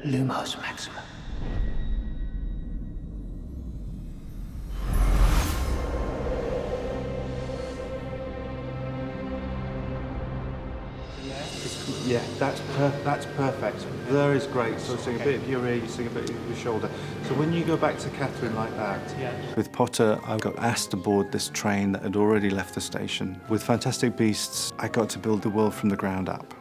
Lumos Maxima. Yeah, that's perfect. There is great. So sing a bit of your ear, you sing a bit of your shoulder. So when you go back to Catherine like that, with Potter, I got asked to board this train that had already left the station. With Fantastic Beasts, I got to build the world from the ground up.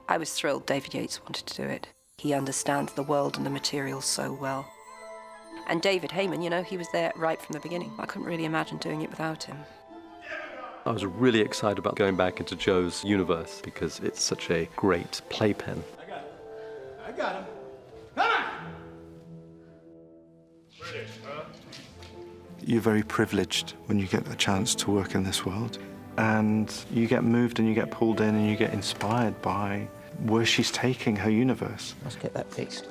I was thrilled David Yates wanted to do it. He understands the world and the materials so well. And David Heyman, you know, he was there right from the beginning. I couldn't really imagine doing it without him. I was really excited about going back into Joe's universe because it's such a great playpen. I got him. Come on! You're very privileged when you get a chance to work in this world. And you get moved and you get pulled in and you get inspired by where she's taking her universe. Let's get that fixed.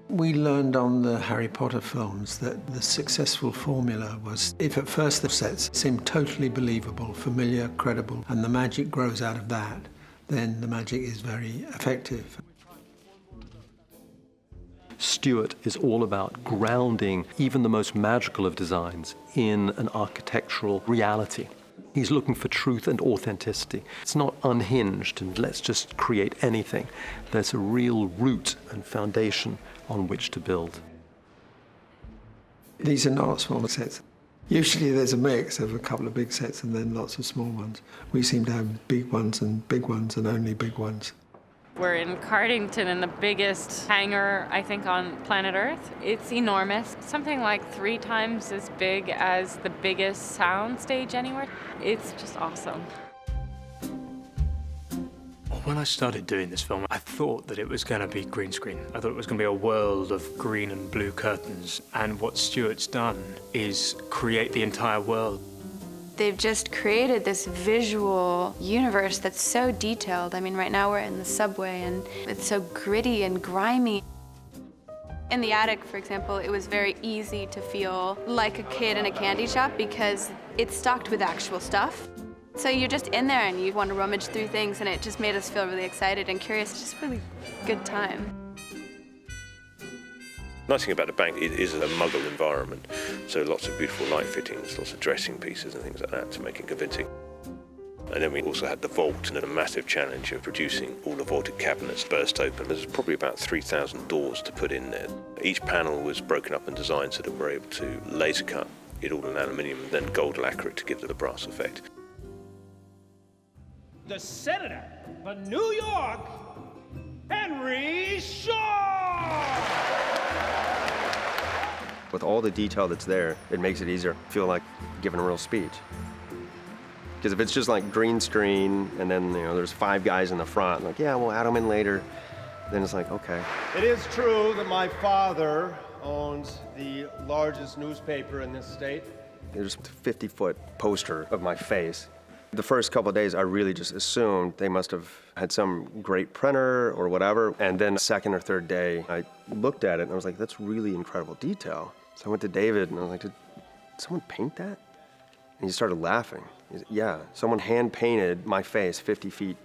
We learned on the Harry Potter films that the successful formula was, if at first the sets seemed totally believable, familiar, credible, and the magic grows out of that, then the magic is very effective. Stuart is all about grounding even the most magical of designs in an architectural reality. He's looking for truth and authenticity. It's not unhinged and let's just create anything. There's a real root and foundation on which to build. These are not small sets. Usually there's a mix of a couple of big sets and then lots of small ones. We seem to have big ones and only big ones. We're in Cardington in the biggest hangar, I think, on planet Earth. It's enormous, something like 3 times as big as the biggest sound stage anywhere. It's just awesome. When I started doing this film, I thought that it was going to be green screen. I thought it was going to be a world of green and blue curtains. And what Stuart's done is create the entire world. They've just created this visual universe that's so detailed. I mean, right now we're in the subway and it's so gritty and grimy. In the attic, for example, it was very easy to feel like a kid in a candy shop because it's stocked with actual stuff. So you're just in there and you want to rummage through things, and it just made us feel really excited and curious. It's just a really good time. Nice thing about the bank, it is a Muggle environment, so lots of beautiful light fittings, lots of dressing pieces and things like that to make it convincing. And then we also had the vault and a massive challenge of producing all the vaulted cabinets burst open. There's probably about 3,000 doors to put in there. Each panel was broken up and designed so that we're able to laser cut it all in aluminium and then gold lacquer it to give it the brass effect. The Senator for New York, Henry Shaw! With all the detail that's there, it makes it easier. I feel like giving a real speech. Because if it's just like green screen and then there's 5 guys in the front, like, yeah, we'll add them in later, then it's like, okay. It is true that my father owns the largest newspaper in this state. There's a 50-foot poster of my face. The first couple of days, I really just assumed they must have had some great printer or whatever. And then the second or third day, I looked at it and I was like, that's really incredible detail. So I went to David and I was like, did someone paint that? And he started laughing. He said, yeah, someone hand painted my face 50 feet.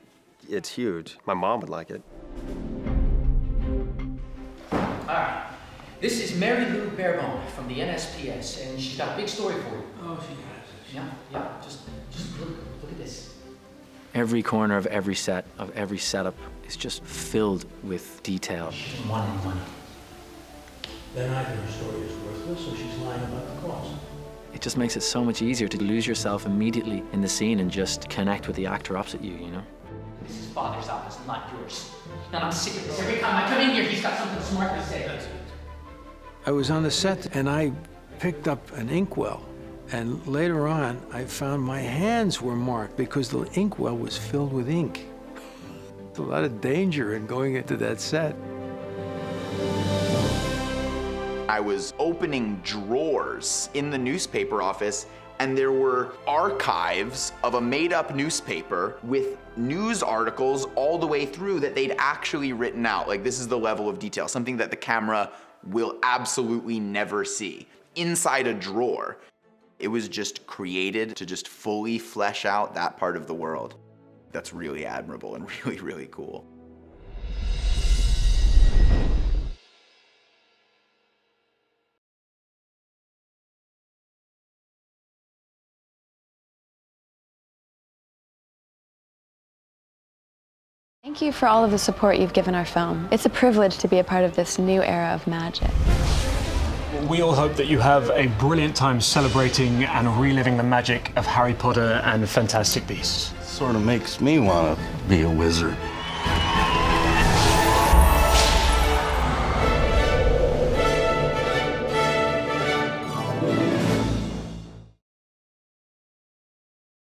It's huge. My mom would like it. All right. This is Mary Lou Barebone from the NSPS, and she's got a big story for you. Oh, she has. Yeah. Just look at this. Every corner of every set, of every setup is just filled with detail. She doesn't want any money. Then either her story is worthless or she's lying about the cost. It just makes it so much easier to lose yourself immediately in the scene and just connect with the actor opposite you, you know? This is Father's office, not yours. And I'm sick of this. Every time I come in here, he's got something smart to say. I was on the set and I picked up an inkwell. And later on, I found my hands were marked because the inkwell was filled with ink. There's a lot of danger in going into that set. I was opening drawers in the newspaper office, and there were archives of a made-up newspaper with news articles all the way through that they'd actually written out. Like, this is the level of detail, something that the camera will absolutely never see. Inside a drawer. It was just created to just fully flesh out that part of the world. That's really admirable and really, really cool. Thank you for all of the support you've given our film. It's a privilege to be a part of this new era of magic. We all hope that you have a brilliant time celebrating and reliving the magic of Harry Potter and Fantastic Beasts. Sort of makes me want to be a wizard.